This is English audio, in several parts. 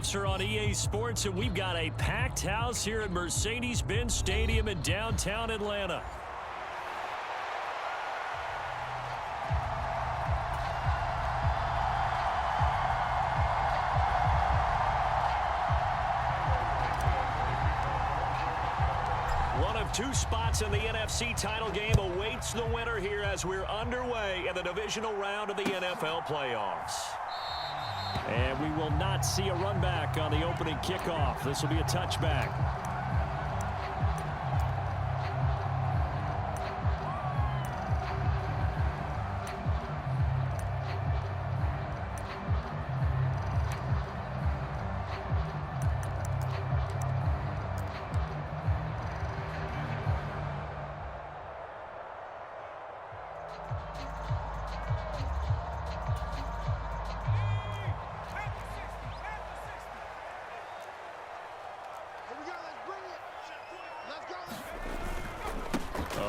playoffs are on EA Sports, and we've got a packed house here at Mercedes-Benz Stadium in downtown Atlanta. One of two spots in the NFC title game awaits the winner here as we're underway in the divisional round of the NFL playoffs. And we will not see a run back on the opening kickoff. This will be a touchback.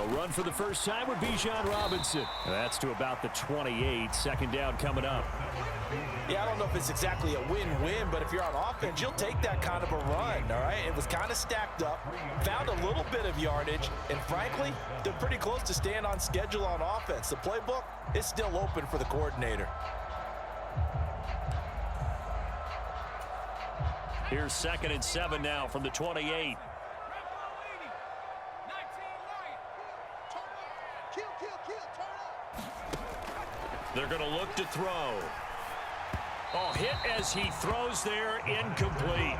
Run for the first time with Bijan Robinson. That's to about the 28. Second down coming up. Yeah, I don't know if it's exactly a win-win, but if you're on offense, you'll take that kind of a run, all right? It was kind of stacked up, found a little bit of yardage, and frankly, they're pretty close to staying on schedule on offense. The playbook is still open for the coordinator. Here's 2nd and 7 now from the 28. They're going to look to throw. Oh, hit as he throws there, incomplete.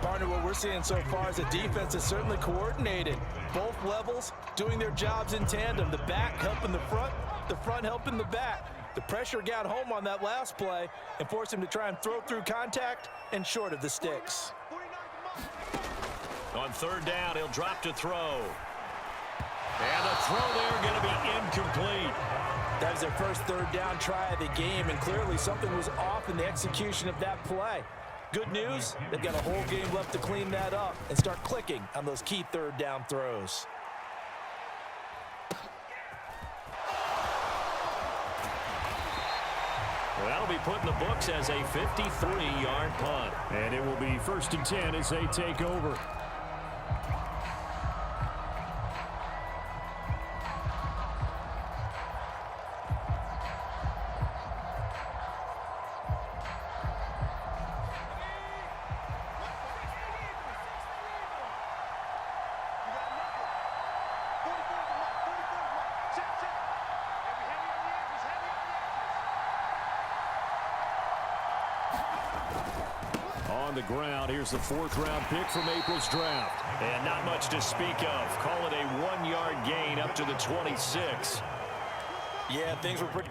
Partner, what we're seeing so far is the defense is certainly coordinated. Both levels doing their jobs in tandem. The back helping the front helping the back. The pressure got home on that last play and forced him to try and throw through contact and short of the sticks. On 3rd down, he'll drop to throw. And the throw there going to be incomplete. That was their first 3rd down try of the game, and clearly something was off in the execution of that play. Good news, they've got a whole game left to clean that up and start clicking on those key 3rd down throws. Well, that'll be put in the books as a 53-yard punt. And it will be 1st and 10 as they take over. The ground. Here's the 4th-round pick from April's draft. And not much to speak of. Call it a 1-yard gain up to the 26. Yeah, things were pretty...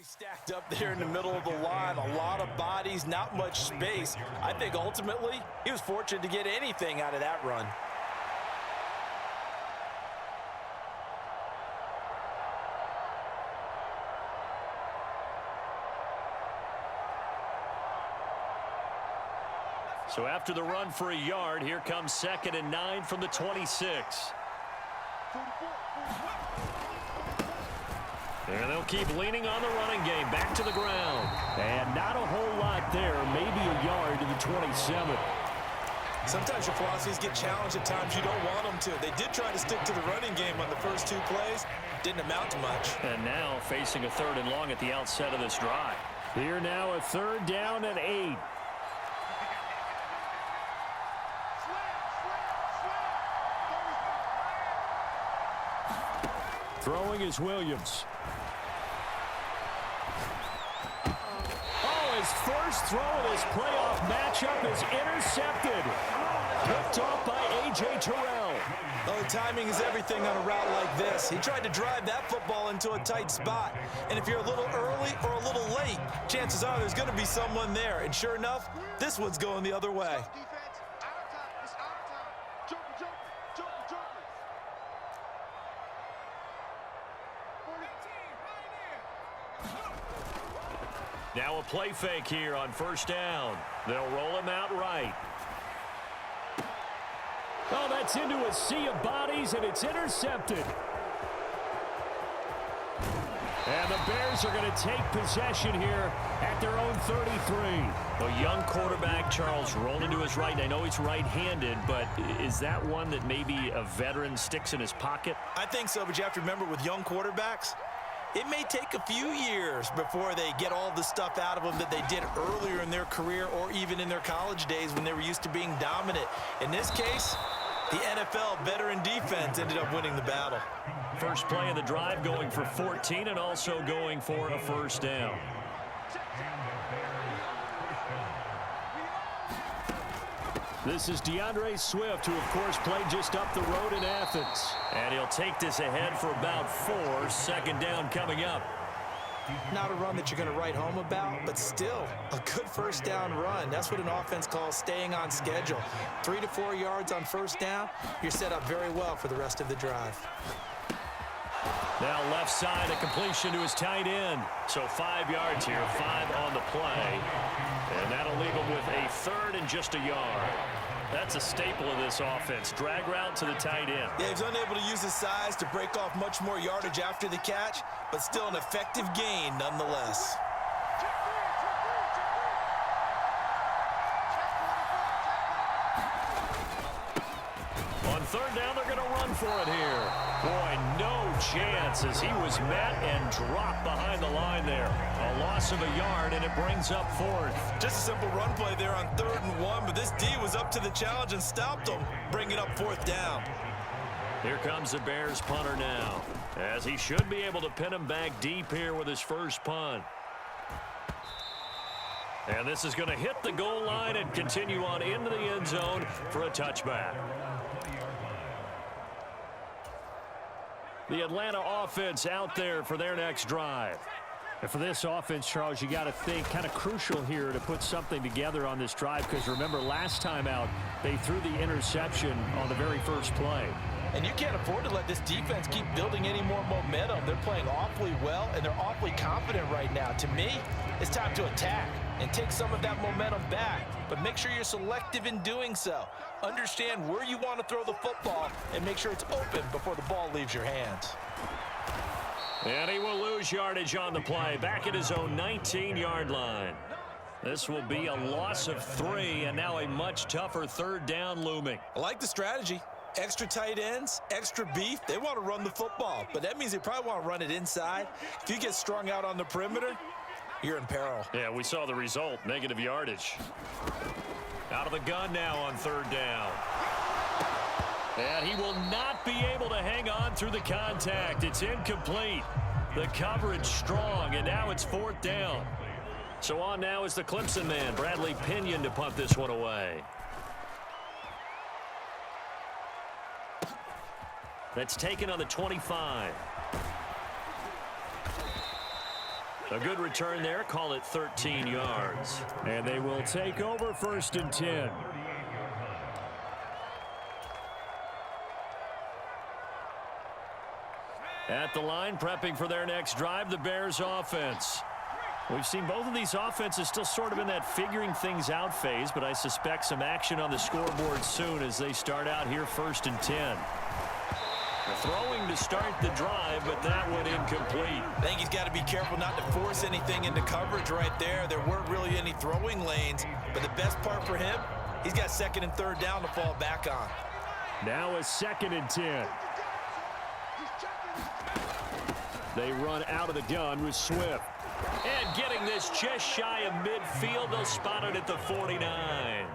Stacked up there in the middle of the line, a lot of bodies, not much space. I think ultimately he was fortunate to get anything out of that run. So after the run for a yard, here comes 2nd and 9 from the 26. And they'll keep leaning on the running game. Back to the ground. And not a whole lot there. Maybe a yard to the 27. Sometimes your philosophies get challenged at times you don't want them to. They did try to stick to the running game on the first 2 plays. Didn't amount to much. And now facing a 3rd and long at the outset of this drive. Here now a 3rd down and 8. Throwing is Williams. Oh, his first throw of this playoff matchup is intercepted. Picked off by A.J. Terrell. Well, the timing is everything on a route like this. He tried to drive that football into a tight spot. And if you're a little early or a little late, chances are there's going to be someone there. And sure enough, this one's going the other way. Now a play fake here on 1st down. They'll roll him out right. Oh, that's into a sea of bodies, and it's intercepted. And the Bears are going to take possession here at their own 33. A young quarterback, Charles, rolling to his right. I know he's right-handed, but is that one that maybe a veteran sticks in his pocket? I think so, but you have to remember with young quarterbacks, it may take a few years before they get all the stuff out of them that they did earlier in their career or even in their college days when they were used to being dominant. In this case, the NFL veteran defense ended up winning the battle. First play of the drive going for 14 and also going for a 1st down. This is DeAndre Swift, who, of course, played just up the road in Athens. And he'll take this ahead for about 4. 2nd down coming up. Not a run that you're going to write home about, but still a good 1st down run. That's what an offense calls staying on schedule. 3 to 4 yards on 1st down, you're set up very well for the rest of the drive. Now left side, a completion to his tight end. So 5 yards here, 5 on the play. And that'll leave him with a 3rd and just a yard. That's a staple of this offense. Drag route to the tight end. Yeah, he's unable to use his size to break off much more yardage after the catch, but still an effective gain nonetheless. On 3rd down, they're going to run for it here. Boy, no chance as he was met and dropped behind the line there. A loss of a yard, and it brings up 4th. Just a simple run play there on 3rd and 1, but this D was up to the challenge and stopped him, bringing up 4th down. Here comes the Bears punter now, as he should be able to pin him back deep here with his first punt. And this is going to hit the goal line and continue on into the end zone for a touchback. The Atlanta offense out there for their next drive. And for this offense, Charles, you got to think kind of crucial here to put something together on this drive, because remember last time out they threw the interception on the very first play. And you can't afford to let this defense keep building any more momentum. They're playing awfully well, and they're awfully confident right now. To me, it's time to attack and take some of that momentum back. But make sure you're selective in doing so. Understand where you want to throw the football and make sure it's open before the ball leaves your hands. And he will lose yardage on the play, back at his own 19-yard line. This will be a loss of 3, and now a much tougher 3rd down looming. I like the strategy. Extra tight ends, extra beef. They want to run the football, but that means they probably want to run it inside. If you get strung out on the perimeter, you're in peril. Yeah, we saw the result, negative yardage. Out of the gun now on 3rd down. And he will not be able to hang on through the contact. It's incomplete. The coverage strong, and now it's 4th down. So on now is the Clemson man, Bradley Pinion, to punt this one away. That's taken on the 25. A good return there. Call it 13 yards. And they will take over 1st and 10. At the line, prepping for their next drive, the Bears offense. We've seen both of these offenses still sort of in that figuring things out phase, but I suspect some action on the scoreboard soon as they start out here 1st and 10. Throwing to start the drive, but that one incomplete. I think he's got to be careful not to force anything into coverage right there. There weren't really any throwing lanes, but the best part for him, He's got second and third down to fall back on. Now a 2nd and 10. They run out of the gun with Swift. And getting this just shy of midfield, they'll spot it at the 49.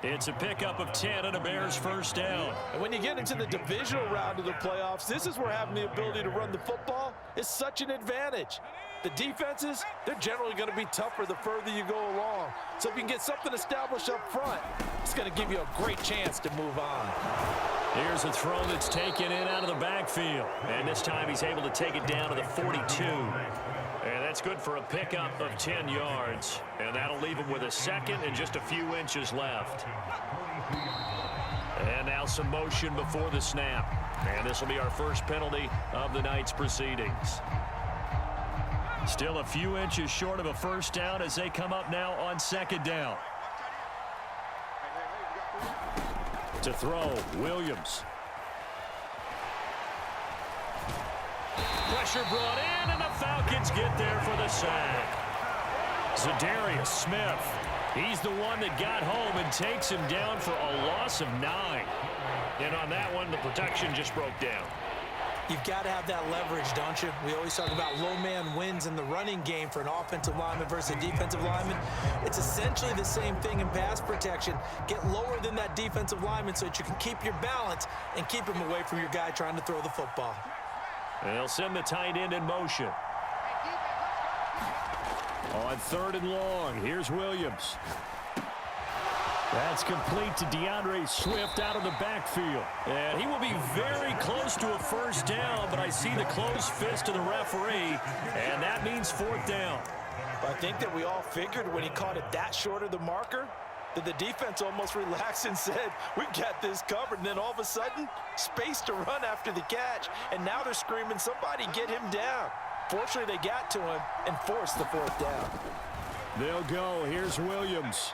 It's a pickup of 10 and a Bears first down. And when you get into the divisional round of the playoffs, this is where having the ability to run the football is such an advantage. The defenses, they're generally going to be tougher the further you go along. So if you can get something established up front, it's going to give you a great chance to move on. Here's a throw that's taken in out of the backfield. And this time he's able to take it down to the 42. And that's good for a pickup of 10 yards. And that'll leave him with a second and just a few inches left. And now some motion before the snap. And this will be our first penalty of the night's proceedings. Still a few inches short of a first down as they come up now on 2nd down. To throw, Williams. Pressure brought in, and the Falcons get there for the sack. Zadarius Smith. He's the one that got home and takes him down for a loss of 9. And on that one, the protection just broke down. You've got to have that leverage, don't you? We always talk about low man wins in the running game for an offensive lineman versus a defensive lineman. It's essentially the same thing in pass protection. Get lower than that defensive lineman so that you can keep your balance and keep him away from your guy trying to throw the football. They'll send the tight end in motion. On 3rd and long, here's Williams. That's complete to DeAndre Swift out of the backfield. And he will be very close to a first down, but I see the closed fist of the referee, and that means 4th down. I think that we all figured when he caught it that short of the marker that the defense almost relaxed and said, we got this covered. And then all of a sudden, space to run after the catch. And now they're screaming, somebody get him down. Fortunately, they got to him and forced the 4th down. They'll go. Here's Williams.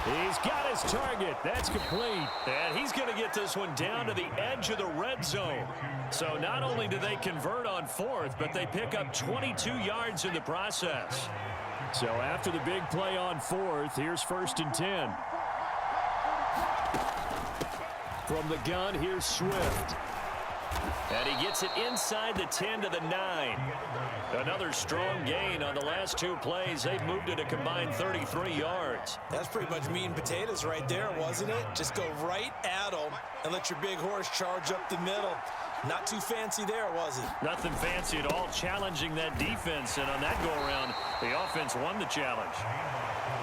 He's got his target. That's complete. And he's going to get this one down to the edge of the red zone. So not only do they convert on 4th, but they pick up 22 yards in the process. So after the big play on 4th, here's 1st and 10. From the gun, here's Swift. And he gets it inside the 10 to the 9. Another strong gain on the last 2 plays. They've moved it a combined 33 yards. That's pretty much meat and potatoes right there, wasn't it? Just go right at them and let your big horse charge up the middle. Not too fancy there, was it? Nothing fancy at all, challenging that defense. And on that go-around, the offense won the challenge.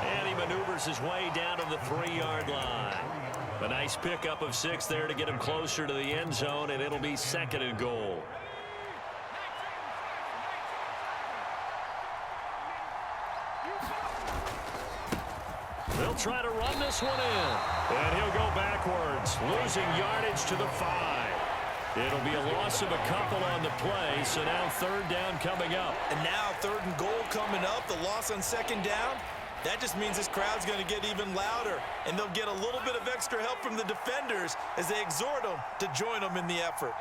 And he maneuvers his way down to the 3-yard line. A nice pickup of 6 there to get him closer to the end zone, and it'll be 2nd and goal. They'll try to run this one in, and he'll go backwards, losing yardage to the 5. It'll be a loss of a couple on the play, so now 3rd down coming up. And now 3rd and goal coming up, the loss on 2nd down. That just means this crowd's going to get even louder, and they'll get a little bit of extra help from the defenders as they exhort them to join them in the effort.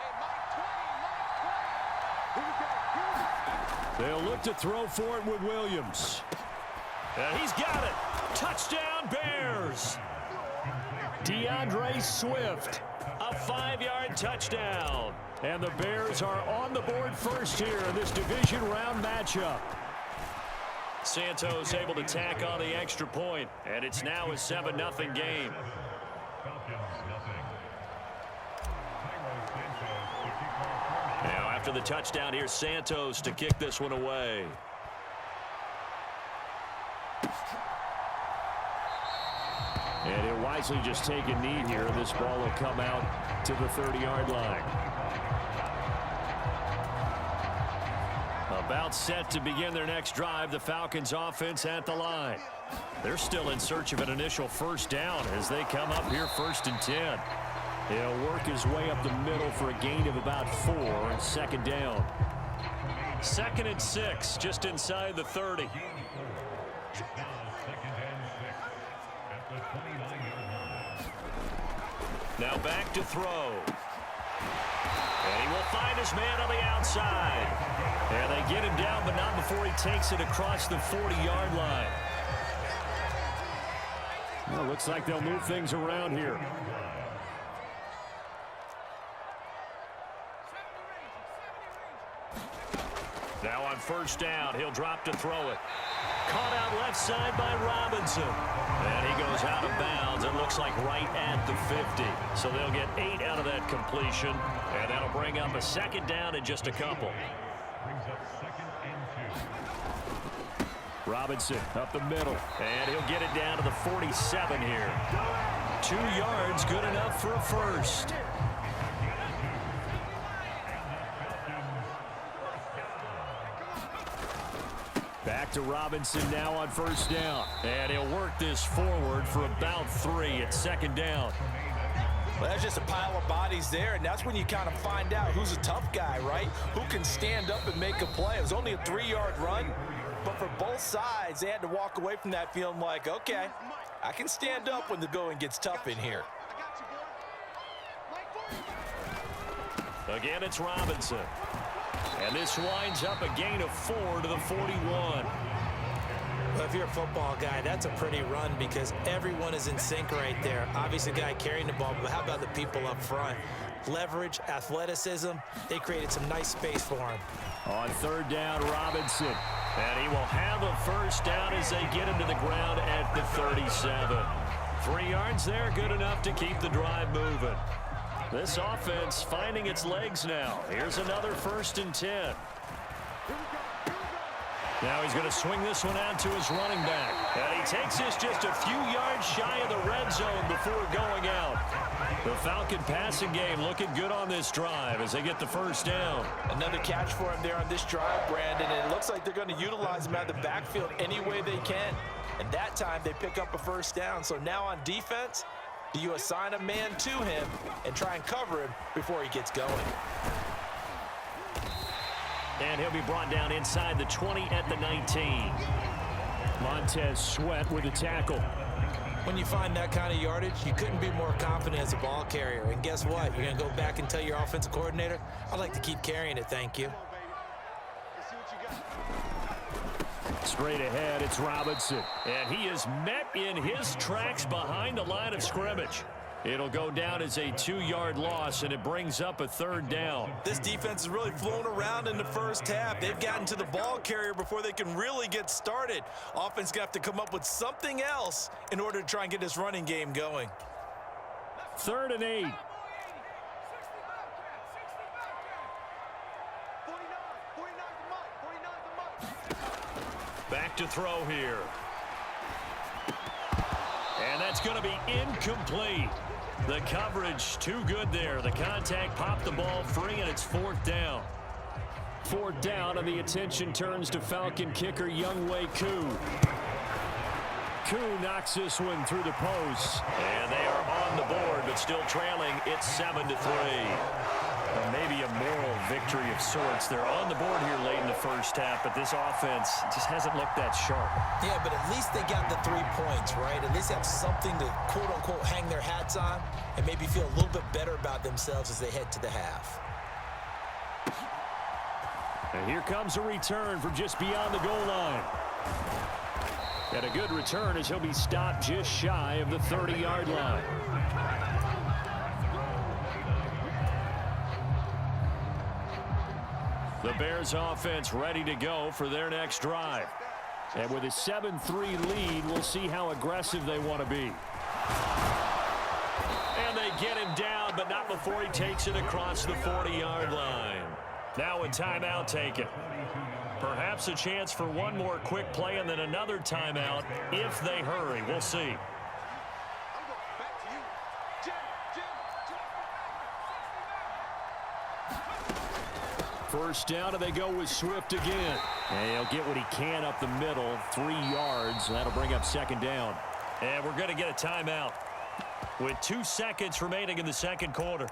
They'll look to throw for it with Williams. And he's got it. Touchdown, Bears. DeAndre Swift, a 5-yard touchdown. And the Bears are on the board first here in this division round matchup. Santos able to tack on the extra point, and it's now a 7-0 game. Now after the touchdown, here's Santos to kick this one away. And he'll wisely just take a knee here. This ball will come out to the 30-yard line. About set to begin their next drive, the Falcons offense at the line. They're still in search of an initial first down as they come up here 1st and 10. He'll work his way up the middle for a gain of about 4 and 2nd down. 2nd and 6, just inside the 30. Now back to throw. And he will find his man on the outside. And they get him down, but not before he takes it across the 40-yard line. Well, looks like they'll move things around here. Now on first down, he'll drop to throw it. Caught out left side by Robinson. And he goes out of bounds. It looks like right at the 50. So they'll get 8 out of that completion. And that'll bring up a second down in just a couple. Robinson up the middle. And he'll get it down to the 47 here. 2 yards, good enough for a first. Back to Robinson now on first down. And he'll work this forward for about 3 at second down. Well, that's just a pile of bodies there, and that's when you kind of find out who's a tough guy, right? Who can stand up and make a play. It was only a 3-yard run, but for both sides, they had to walk away from that feeling like, okay, I can stand up when the going gets tough in here. Again, it's Robinson. And this winds up a gain of 4 to the 41. Well, if you're a football guy, that's a pretty run because everyone is in sync right there. Obviously, the guy carrying the ball, but how about the people up front? Leverage, athleticism, they created some nice space for him. On third down, Robinson. And he will have a first down as they get him to the ground at the 37. 3 yards there, good enough to keep the drive moving. This offense finding its legs now. Here's another 1st and 10. Now he's going to swing this one out to his running back. And he takes this just a few yards shy of the red zone before going out. The Falcon passing game looking good on this drive as they get the first down. Another catch for him there on this drive, Brandon. And it looks like they're going to utilize him out of the backfield any way they can. And that time they pick up a first down. So now on defense, do you assign a man to him and try and cover him before he gets going? And he'll be brought down inside the 20 at the 19. Montez Sweat with a tackle. When you find that kind of yardage, you couldn't be more confident as a ball carrier. And guess what? You're going to go back and tell your offensive coordinator, I'd like to keep carrying it, thank you. Straight ahead, it's Robinson. And he is met in his tracks behind the line of scrimmage. It'll go down as a 2-yard loss, and it brings up a third down. This defense is really flown around in the first half. They've gotten to the ball carrier before they can really get started. Offense going to have to come up with something else in order to try and get this running game going. 3rd and 8. Back to throw here. And that's going to be incomplete. The coverage too good there. The contact popped the ball free, and it's 4th down. 4th down, and the attention turns to Falcon kicker Younghoe Koo. Koo knocks this one through the post. And they are on the board, but still trailing. It's 7-3. Maybe a moral victory of sorts. They're on the board here late in the first half, but this offense just hasn't looked that sharp. Yeah, but at least they got the 3 points, right? At least have something to, quote-unquote, hang their hats on and maybe feel a little bit better about themselves as they head to the half. And here comes a return from just beyond the goal line. And a good return as he'll be stopped just shy of the 30-yard line. The Bears offense ready to go for their next drive. And with a 7-3 lead, we'll see how aggressive they want to be. And they get him down, but not before he takes it across the 40-yard line. Now a timeout taken. Perhaps a chance for one more quick play and then another timeout if they hurry. We'll see. First down, and they go with Swift again. And he'll get what he can up the middle, 3 yards, and that'll bring up second down. And we're going to get a timeout with 2 seconds remaining in the second quarter.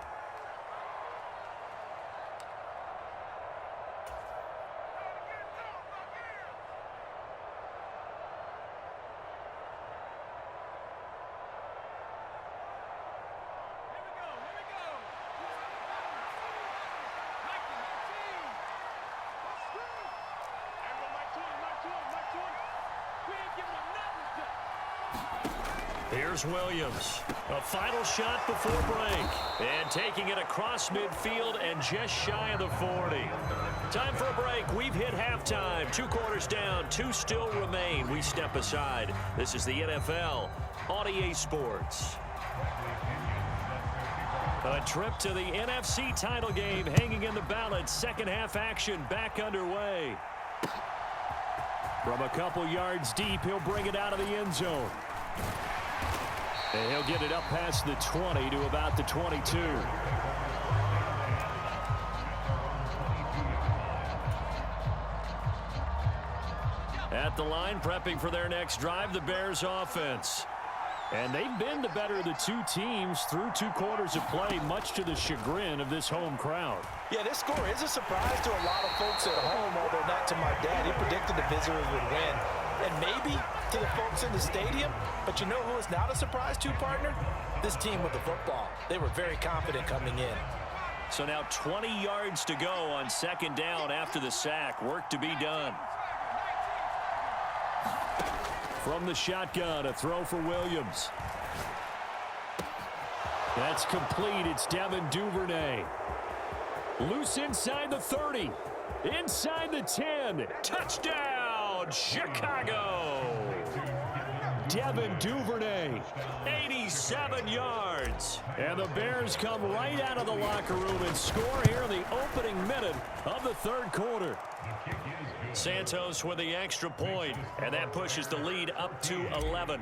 Here's Williams. A final shot before break. And taking it across midfield and just shy of the 40. Time for a break. We've hit halftime. 2 quarters down. 2 still remain. We step aside. This is the NFL on EA Sports. A trip to the NFC title game hanging in the balance. Second half action back underway. From a couple yards deep, he'll bring it out of the end zone. And he'll get it up past the 20 to about the 22. At the line, prepping for their next drive, the Bears offense. And they've been the better of the 2 teams through 2 quarters of play, much to the chagrin of this home crowd. Yeah, this score is a surprise to a lot of folks at home, although not to my dad. He predicted the visitors would win. And maybe to the folks in the stadium. But you know who is not a surprise to, partner? This team with the football. They were very confident coming in. So now 20 yards to go on second down after the sack. Work to be done. From the shotgun, a throw for Williams. That's complete. It's Devin Duvernay. Loose inside the 30. Inside the 10. Touchdown, Chicago. Devin Duvernay, 87 yards. And the Bears come right out of the locker room and score here in the opening minute of the third quarter. Santos with the extra point, and that pushes the lead up to 11.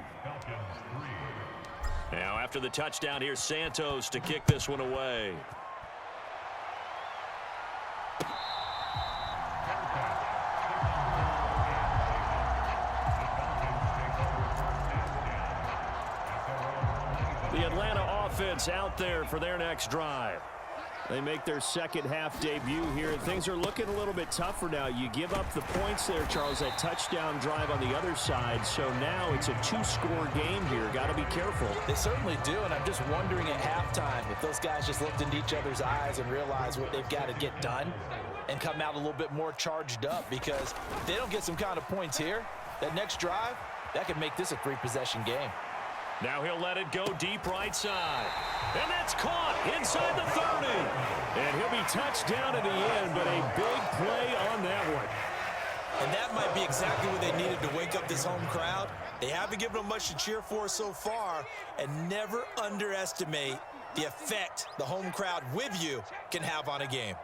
Now after the touchdown, here's Santos to kick this one away. The Atlanta offense out there for their next drive. They make their second half debut here. Things are looking a little bit tougher now. You give up the points there, Charles, that touchdown drive on the other side. So now it's a 2-score game here. Got to be careful. They certainly do, and I'm just wondering at halftime if those guys just looked into each other's eyes and realized what they've got to get done and come out a little bit more charged up, because if they don't get some kind of points here, that next drive, that could make this a 3-possession game. Now he'll let it go deep right side. And that's caught inside the 30. And he'll be touched down at the end, but a big play on that one. And that might be exactly what they needed to wake up this home crowd. They haven't given them much to cheer for so far, and never underestimate the effect the home crowd with you can have on a game.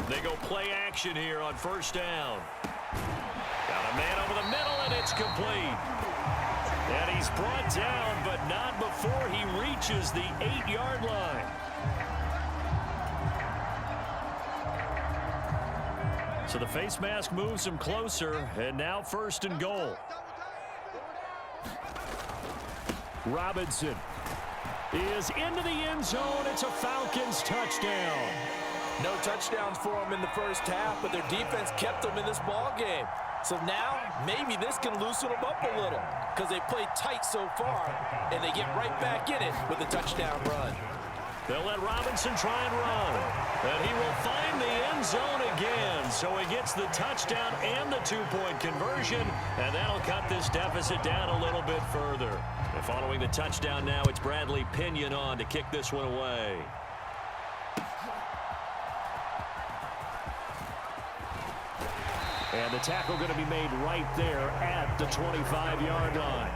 They go play action here on first down. Got a man over the middle, and it's complete. And he's brought down, but not before he reaches the 8-yard line. So the face mask moves him closer, and now first and goal. Robinson is into the end zone. It's a Falcons touchdown. No touchdowns for them in the first half, but their defense kept them in this ball game. So now, maybe this can loosen them up a little, because they played tight so far, and they get right back in it with a touchdown run. They'll let Robinson try and run. And he will find the end zone again. So he gets the touchdown and the 2-point conversion, and that'll cut this deficit down a little bit further. And following the touchdown now, it's Bradley Pinion on to kick this one away. And the tackle going to be made right there at the 25-yard line.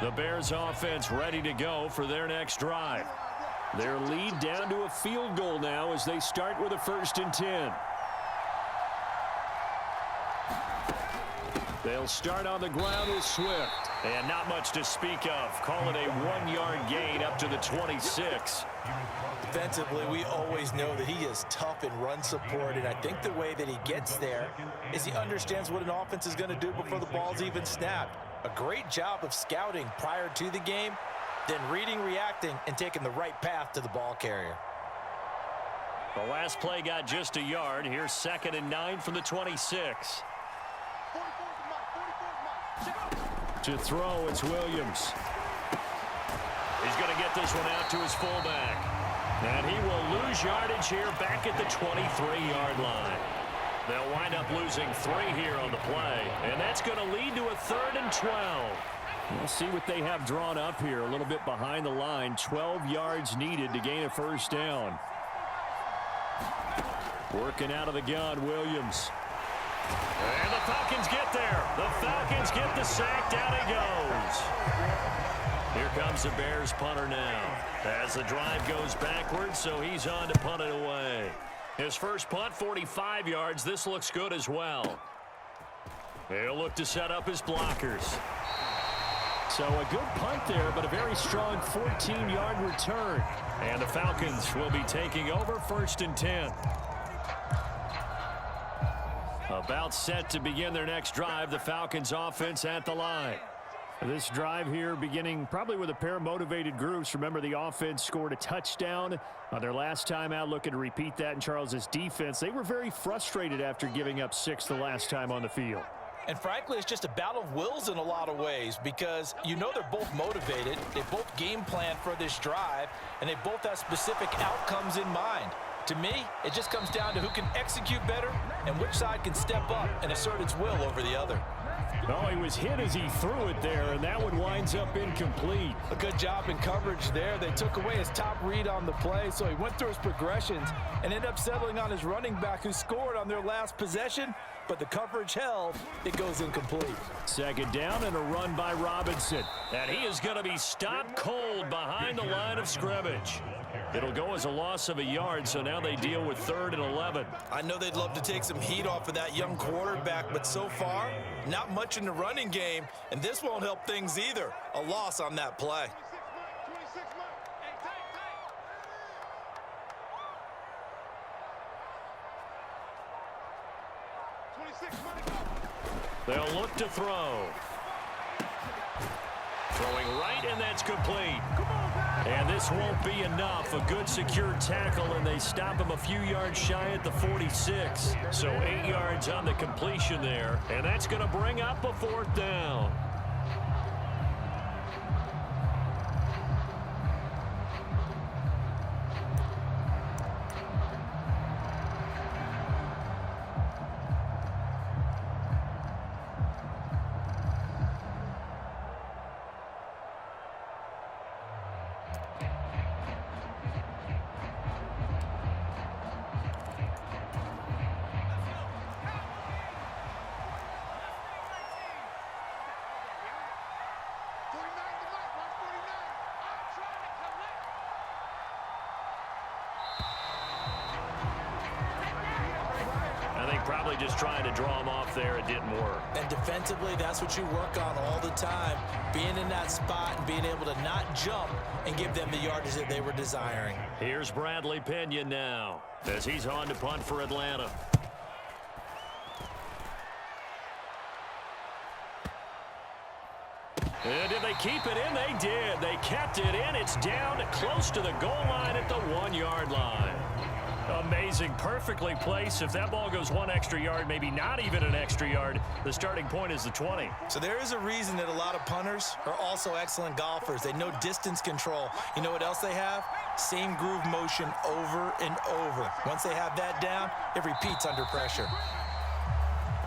The Bears offense ready to go for their next drive. Their lead down to a field goal now as they start with a 1st and 10. They'll start on the ground with Swift. And not much to speak of. Call it a 1-yard gain up to the 26. Defensively, we always know that he is tough in run support, and I think the way that he gets there is he understands what an offense is going to do before the ball's even snapped. A great job of scouting prior to the game, then reading, reacting, and taking the right path to the ball carrier. The last play got just a yard. Here's 2nd and 9 from the 26. To throw, it's Williams. He's going to get this one out to his fullback. And he will lose yardage here back at the 23-yard line. They'll wind up losing 3 here on the play. And that's going to lead to a 3rd and 12. We'll see what they have drawn up here. A little bit behind the line. 12 yards needed to gain a first down. Working out of the gun, Williams. And the Falcons get there. The Falcons get the sack. Down he goes. Here comes the Bears punter now. As the drive goes backwards, so he's on to punt it away. His first punt, 45 yards. This looks good as well. He'll look to set up his blockers. So a good punt there, but a very strong 14-yard return. And the Falcons will be taking over 1st and 10. About set to begin their next drive, the Falcons offense at the line. This drive here beginning probably with a pair of motivated groups. Remember, the offense scored a touchdown on their last time out, looking to repeat that in Charles's defense. They were very frustrated after giving up 6 the last time on the field. And frankly, it's just a battle of wills in a lot of ways because you know they're both motivated. They both game plan for this drive, and they both have specific outcomes in mind. To me, it just comes down to who can execute better and which side can step up and assert its will over the other. Oh, he was hit as he threw it there, and that one winds up incomplete. A good job in coverage there. They took away his top read on the play, so he went through his progressions and ended up settling on his running back who scored on their last possession, but the coverage held. It goes incomplete. 2nd down and a run by Robinson. And he is going to be stopped cold behind the line of scrimmage. It'll go as a loss of a yard, so now they deal with 3rd and 11. I know they'd love to take some heat off of that young quarterback, but so far, not much in the running game, and this won't help things either. A loss on that play. They'll look to throw. Throwing right, and that's complete. And this won't be enough. A good secure tackle, and they stop him a few yards shy at the 46. So 8 yards on the completion there, and that's going to bring up a 4th down. Probably just trying to draw him off there. It didn't work. And defensively, that's what you work on all the time. Being in that spot and being able to not jump and give them the yardage that they were desiring. Here's Bradley Pinion now as he's on to punt for Atlanta. And did they keep it in? They did. They kept it in. It's down close to the goal line at the 1-yard line. Amazing, perfectly placed. If that ball goes 1 extra yard, maybe not even an extra yard, the starting point is the 20. So there is a reason that a lot of punters are also excellent golfers. They know distance control. You know what else they have? Same groove motion over and over. Once they have that down, it repeats under pressure.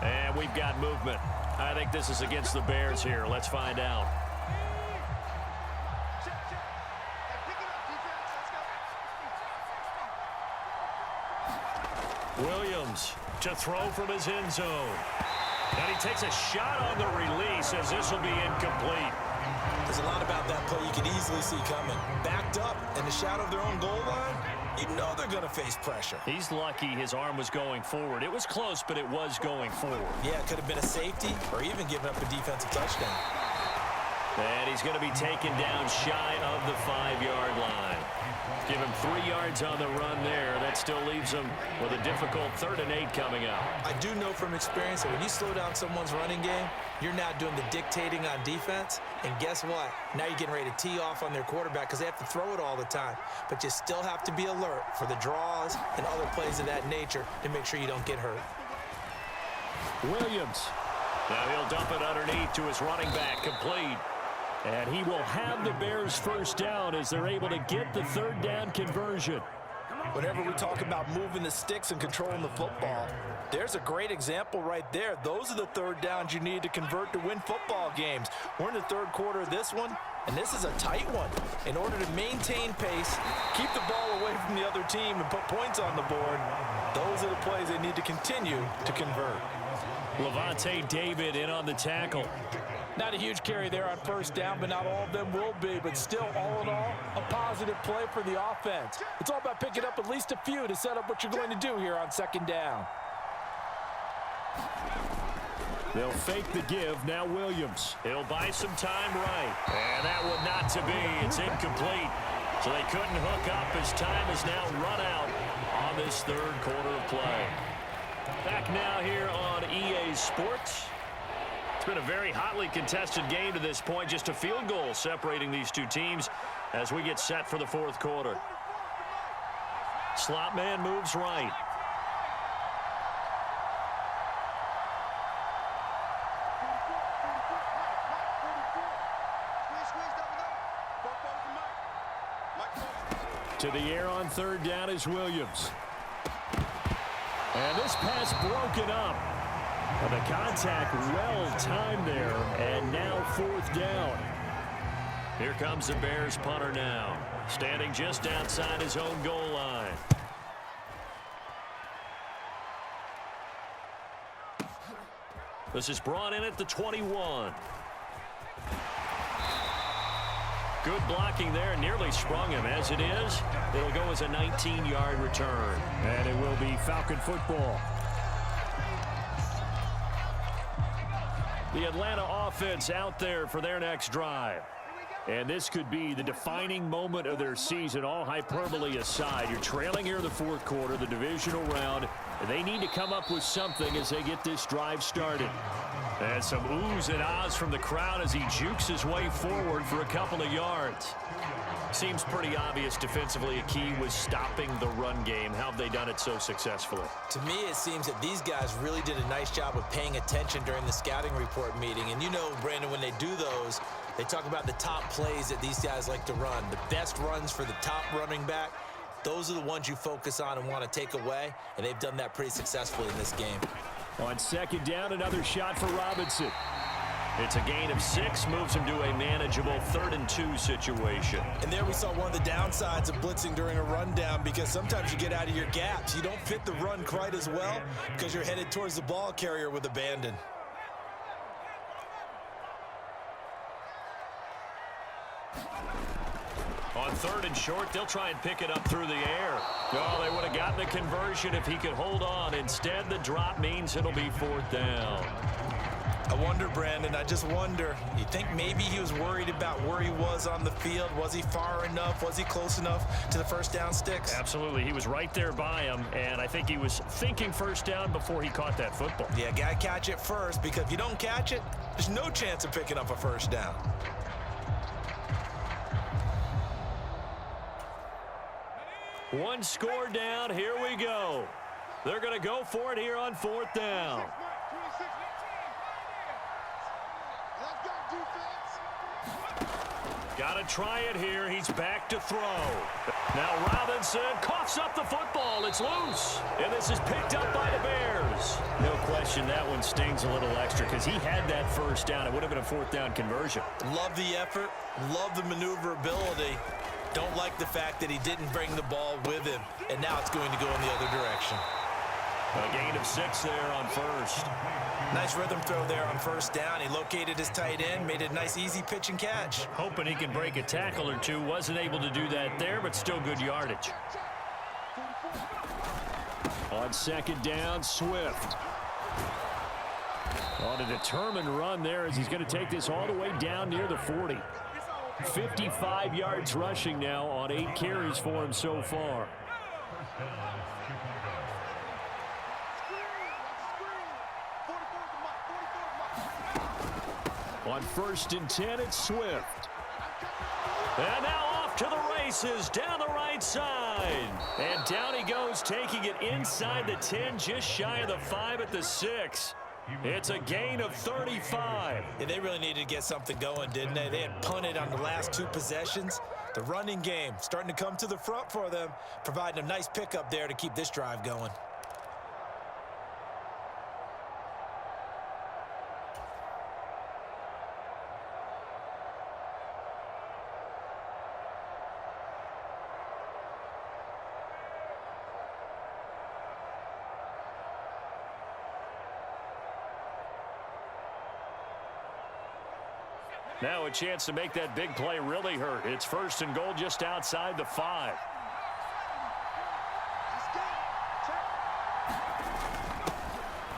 And we've got movement. I think this is against the Bears here. Let's find out. Williams to throw from his end zone. And he takes a shot on the release as this will be incomplete. There's a lot about that play you could easily see coming. Backed up in the shadow of their own goal line, you know they're going to face pressure. He's lucky his arm was going forward. It was close, but it was going forward. Yeah, it could have been a safety or even given up a defensive touchdown. And he's going to be taken down shy of the 5-yard line. Give him 3 yards on the run there. That still leaves him with a difficult 3rd and 8 coming up. I do know from experience that when you slow down someone's running game, you're now doing the dictating on defense. And guess what? Now you're getting ready to tee off on their quarterback because they have to throw it all the time. But you still have to be alert for the draws and other plays of that nature to make sure you don't get hurt. Williams. Now he'll dump it underneath to his running back. Complete. And he will have the Bears first down as they're able to get the third down conversion. Whenever we talk about moving the sticks and controlling the football, there's a great example right there. Those are the third downs you need to convert to win football games. We're in the third quarter of this one, and this is a tight one. In order to maintain pace, keep the ball away from the other team, and put points on the board, those are the plays they need to continue to convert. Levante David in on the tackle. Not a huge carry there on first down, but not all of them will be. But still, all in all, a positive play for the offense. It's all about picking up at least a few to set up what you're going to do here on second down. They'll fake the give. Now Williams. He'll buy some time right. And that one not to be. It's incomplete. So they couldn't hook up as time is now run out on this third quarter of play. Back now here on EA Sports. It's been a very hotly contested game to this point. Just a field goal separating these two teams as we get set for the fourth quarter. Slot man moves right. To the air on third down is Williams. And this pass broken up. The contact well timed there, and now fourth down. Here comes the Bears punter now, standing just outside his own goal line. This is brought in at the 21. Good blocking there, nearly sprung him. As it is, it'll go as a 19-yard return. And it will be Falcon football. The Atlanta offense out there for their next drive. And this could be the defining moment of their season, all hyperbole aside. You're trailing here in the fourth quarter, the divisional round. And they need to come up with something as they get this drive started. And some oohs and ahs from the crowd as he jukes his way forward for a couple of yards. Seems pretty obvious defensively a key was stopping the run game. How have they done it so successfully? To me, it seems that these guys really did a nice job of paying attention during the scouting report meeting. And you know, Brandon, when they do those, they talk about the top plays that these guys like to run. The best runs for the top running back, those are the ones you focus on and want to take away. And they've done that pretty successfully in this game. On second down, another shot for Robinson. It's a gain of 6, moves him to a manageable 3rd-and-2 situation. And there we saw one of the downsides of blitzing during a rundown, because sometimes you get out of your gaps. You don't fit the run quite as well because you're headed towards the ball carrier with abandon. On 3rd and short, they'll try and pick it up through the air. Oh, they would have gotten the conversion if he could hold on. Instead, the drop means it'll be 4th down. I wonder, Brandon, I just wonder. You think maybe he was worried about where he was on the field? Was he far enough? Was he close enough to the first down sticks? Absolutely. He was right there by him, and I think he was thinking first down before he caught that football. Yeah, got to catch it first, because if you don't catch it, there's no chance of picking up a first down. One score down. Here we go. They're going to go for it here on 4th down. Got to try it here. He's back to throw. Now Robinson coughs up the football. It's loose. And this is picked up by the Bears. No question that one stings a little extra because he had that first down. It would have been a 4th down conversion. Love the effort. Love the maneuverability. Don't like the fact that he didn't bring the ball with him. And now it's going to go in the other direction. A gain of 6 there on 1st. Nice rhythm throw there on 1st down. He located his tight end, made a nice easy pitch and catch. Hoping he can break a tackle or two. Wasn't able to do that there, but still good yardage. On 2nd down, Swift. On a determined run there as he's going to take this all the way down near the 40. 55 yards rushing now on 8 carries for him so far. On 1st and 10, it's Swift. And now off to the races down the right side. And down he goes, taking it inside the 10, just shy of the 5 at the 6. It's a gain of 35. Yeah, they really needed to get something going, didn't they? They had punted on the last 2 possessions. The running game starting to come to the front for them, providing a nice pickup there to keep this drive going. Now a chance to make that big play really hurt. It's 1st and goal just outside the 5.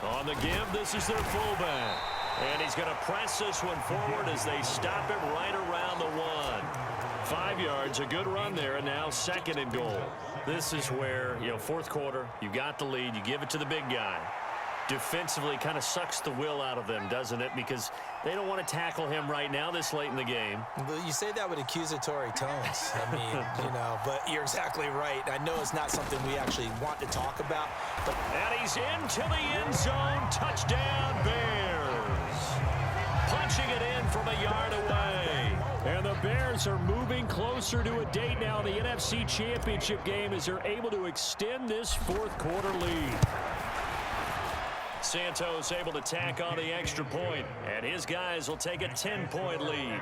On the give, this is their fullback. And he's going to press this one forward as they stop it right around the 1. 5 yards, a good run there, and now 2nd and goal. This is where, 4th quarter, you got the lead, you give it to the big guy. Defensively kind of sucks the will out of them, doesn't it? Because they don't want to tackle him right now this late in the game. You say that with accusatory tones. I mean, but you're exactly right. I know it's not something we actually want to talk about. But and he's into the end zone. Touchdown, Bears. Punching it in from a yard away. And the Bears are moving closer to a date now in the NFC Championship game as they're able to extend this 4th quarter lead. Santos able to tack on the extra point, and his guys will take a 10-point lead.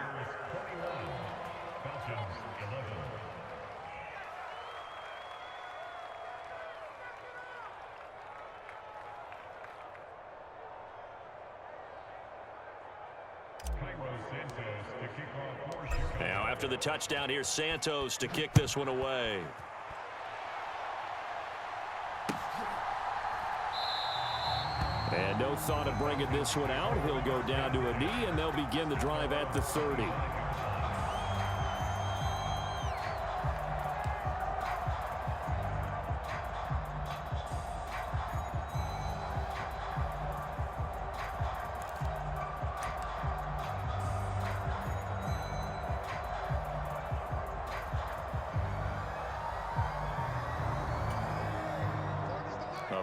Now after the touchdown, here's Santos to kick this one away. And no thought of bringing this one out. He'll go down to a knee, and they'll begin the drive at the 30.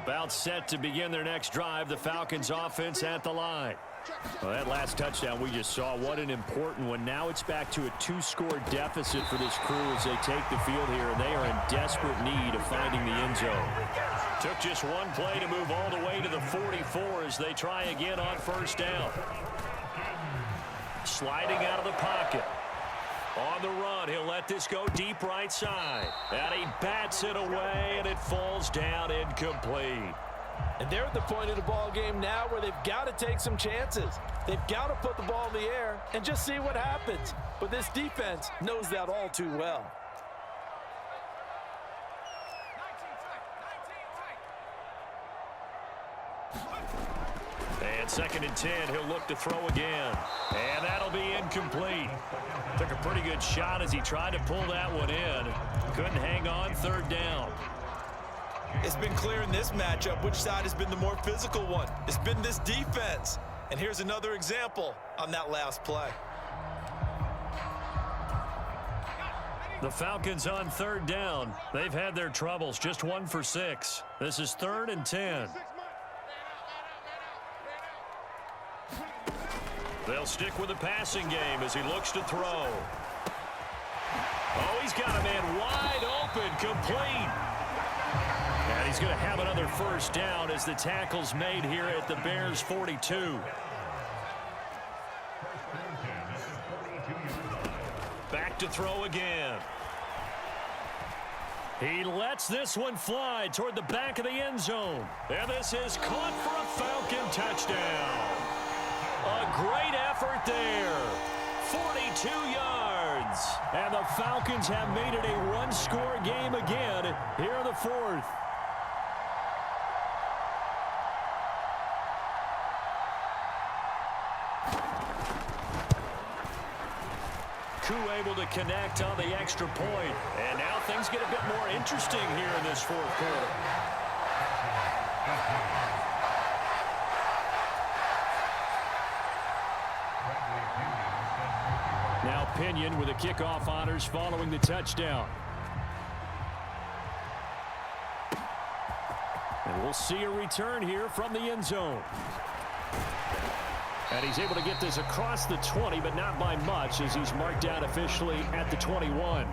About set to begin their next drive. The Falcons offense at the line. Well, that last touchdown we just saw, what an important one. Now it's back to a 2-score deficit for this crew as they take the field here, and they are in desperate need of finding the end zone. Took just one play to move all the way to the 44 as they try again on 1st down. Sliding out of the pocket. On the run, he'll let this go deep right side. And he bats it away, and it falls down incomplete. And they're at the point of the ball game now where they've got to take some chances. They've got to put the ball in the air and just see what happens. But this defense knows that all too well. And 2nd and 10, he'll look to throw again. And that'll be incomplete. Took a pretty good shot as he tried to pull that one in. Couldn't hang on 3rd down. It's been clear in this matchup which side has been the more physical one. It's been this defense. And here's another example on that last play. The Falcons on 3rd down. They've had their troubles, just 1 for 6. This is 3rd and 10. They'll stick with the passing game as he looks to throw. Oh, he's got a man wide open, complete. And he's going to have another 1st down as the tackle's made here at the Bears' 42. Back to throw again. He lets this one fly toward the back of the end zone. And this is caught for a Falcon touchdown. A great effort there. 42 yards. And the Falcons have made it a one-score game again here in the 4th. Coup able to connect on the extra point. And now things get a bit more interesting here in this 4th quarter. Now Pinion with the kickoff honors following the touchdown. And we'll see a return here from the end zone. And he's able to get this across the 20, but not by much, as he's marked down officially at the 21.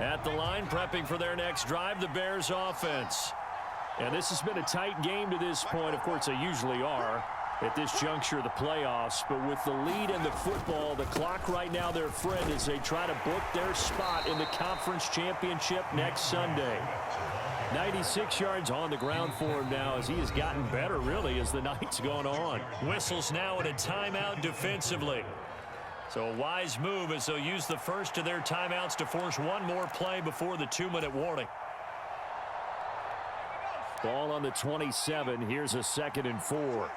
At the line, prepping for their next drive, the Bears offense. And this has been a tight game to this point. Of course, they usually are at this juncture of the playoffs. But with the lead in the football, the clock right now their friend as they try to book their spot in the conference championship next Sunday. 96 yards on the ground for him now as he has gotten better, really, as the night's gone on. Whistles now at a timeout defensively. So a wise move as they'll use the first of their timeouts to force one more play before the 2-minute warning. Ball on the 27. Here's a 2nd and 4.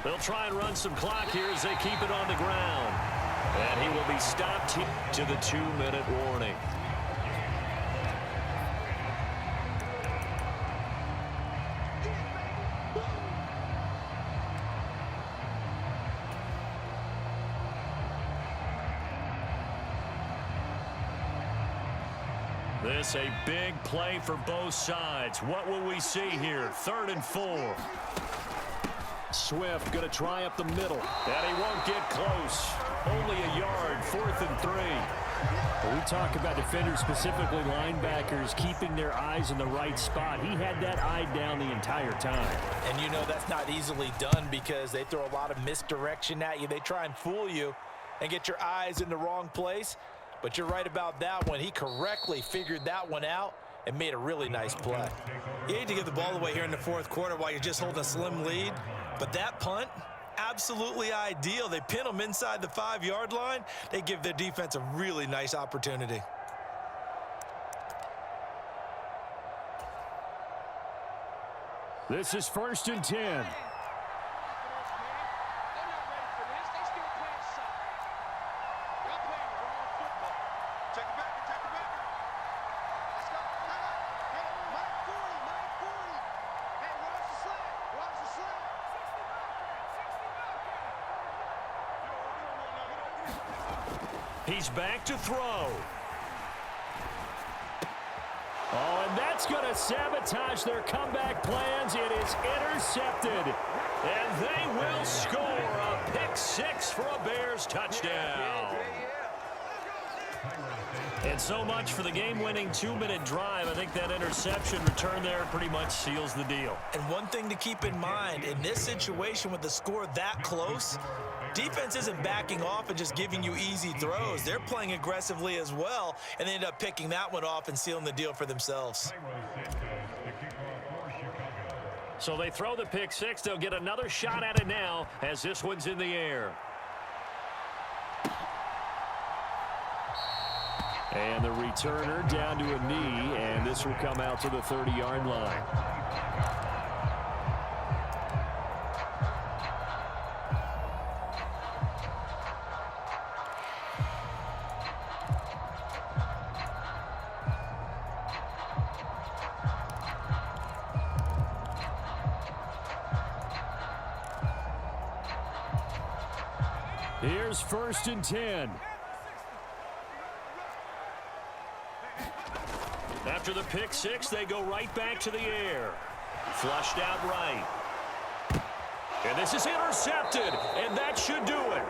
They'll try and run some clock here as they keep it on the ground. And he will be stopped to the 2-minute warning. This a big play for both sides. What will we see here? 3rd and 4. Swift going to try up the middle. And he won't get close. Only a yard. 4th and 3. When we talk about defenders, specifically linebackers, keeping their eyes in the right spot. He had that eye down the entire time. And you know that's not easily done because they throw a lot of misdirection at you. They try and fool you and get your eyes in the wrong place. But you're right about that one. He correctly figured that one out and made a really nice play. You hate to give the ball away here in the 4th quarter while you're just holding a slim lead. But that punt, absolutely ideal. They pin them inside the 5-yard line. They give their defense a really nice opportunity. This is 1st and 10. He's back to throw. Oh, and that's going to sabotage their comeback plans. It is intercepted. And they will score a pick 6 for a Bears touchdown. And so much for the game-winning 2-minute drive. I think that interception return there pretty much seals the deal. And one thing to keep in mind, in this situation with the score that close, defense isn't backing off and just giving you easy throws. They're playing aggressively as well, and they end up picking that one off and sealing the deal for themselves. So they throw the pick 6. They'll get another shot at it now as this one's in the air. And the returner down to a knee, and this will come out to the 30-yard line. Here's 1st and 10. After the pick 6, they go right back to the air. Flushed out right. And this is intercepted, and that should do it.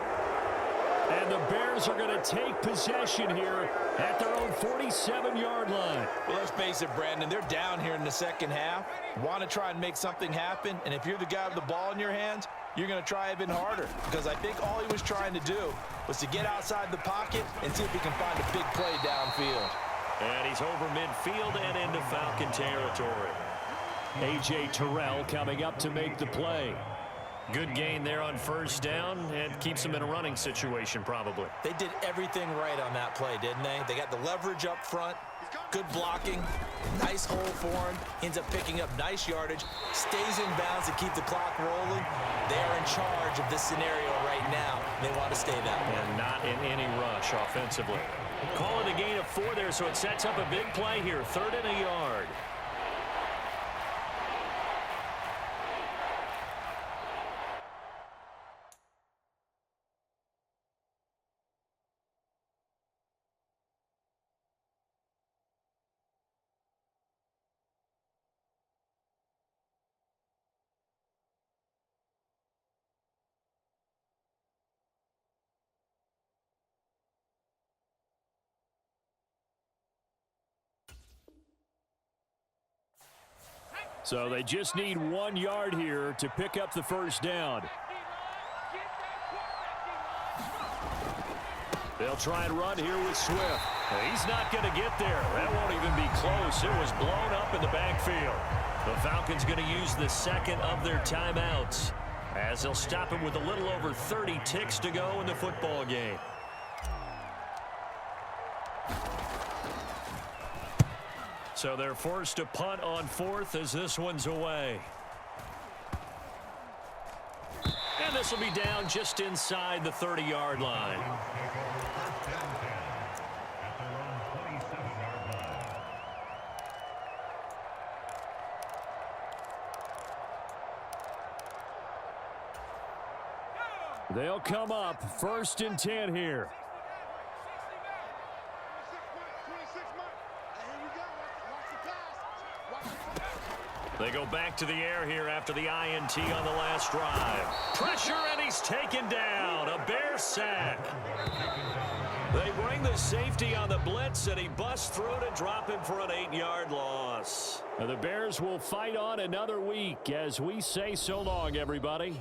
And the Bears are going to take possession here at their own 47-yard line. Well, let's face it, Brandon, they're down here in the second half. Want to try and make something happen, and if you're the guy with the ball in your hands, you're going to try even harder because I think all he was trying to do was to get outside the pocket and see if he can find a big play downfield. And he's over midfield and into Falcon territory. A.J. Terrell coming up to make the play. Good gain there on 1st down and keeps him in a running situation probably. They did everything right on that play, didn't they? They got the leverage up front, good blocking, nice hole for him. He ends up picking up nice yardage, stays in bounds to keep the clock rolling. They are in charge of this scenario right now. They want to stay that way. And not in any rush offensively. Call it a gain of 4 there, so it sets up a big play here. 3rd and a yard. So they just need 1 yard here to pick up the first down. They'll try and run here with Swift. He's not going to get there. That won't even be close. It was blown up in the backfield. The Falcons going to use the second of their timeouts as they'll stop him with a little over 30 ticks to go in the football game. So they're forced to punt on 4th as this one's away. And this will be down just inside the 30-yard line. They'll come up 1st and 10 here. They go back to the air here after the INT on the last drive. Pressure, and he's taken down. A Bear sack. They bring the safety on the blitz, and he busts through to drop him for an 8-yard loss. Now the Bears will fight on another week as we say so long, everybody.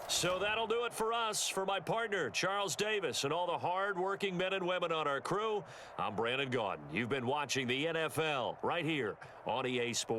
So that'll do it for us. For my partner, Charles Davis, and all the hard-working men and women on our crew, I'm Brandon Gaudin. You've been watching the NFL right here on EA Sports.